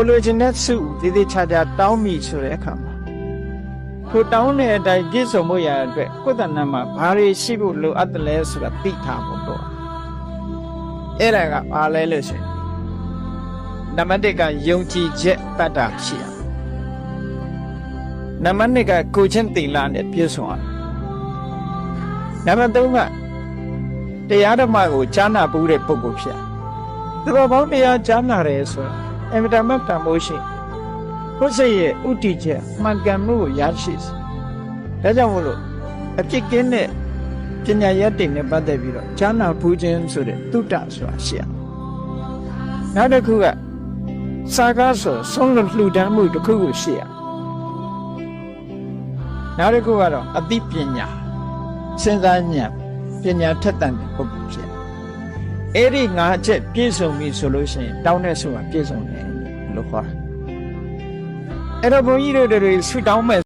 ကိုလိုချင်တဲ့စုဒီဒီချာချာတောင်းမိဆိုတဲ့အခါမှာထိုတောင်းတဲ့အတိုင်းပြည့်စုံမှုရတဲ့အတွက်ကိုယ်တဏ္ဍာမှာဘာတွေရှိဖို့လိုအပ်တယ်လဲဆိုတာသိထားဖို့တော့အဲ့ဒါကဘာလဲလို့ဆိုရင်နံပါတ်1ကယုံကြည်ချက်တတ်တာရှိရနံပါတ်2ကကိုချင်းတိလာနဲ့ပြည့်စုံရနံပါတ်3ကတရားဓမ္မကိုကြားနာပူးတဲ့ပုဂ္ဂိုလ်ဖြစ်သူတော်ပေါင်းတရားကြားနာတယ်ဆိုတာအမြဲတမ်းတန်ဖိုးရှိဘုရားရဲ့ဥတီချက်မှန်ကန်မှုကိုရရှိစေဒါကြောင့်မို့လို့အပြစ်ကင်းတဲ့ပညာရတ္တိနဲ့ပတ်သက်ပြီးတော့ကြားနာပူးခြင်းဆိုတဲ့သုတ္တဆိုတာရှိရနောက်တစ်ခုကစာကားဆိုဆုံးလို့လှူဒန်းမှုတစ်ခုကိုရှိရနောက်တစ်ခုကတော့အသိပညာစဉ်းစားဉာဏ်ပညာထက်သန်တဲ့ပုဂ္ဂိုလ်ဖြစ်အဲ့ဒီ၅ချက်ပြည့်စုံပြီဆိုလို့ရှိရင်တောင်းတဲ့ဆိုတာပြည့်စုံတယ်လို့ခေါ်တာအဲ့တော့ဘုန်းကြီးတို့တွေဆွတောင်းမဲ့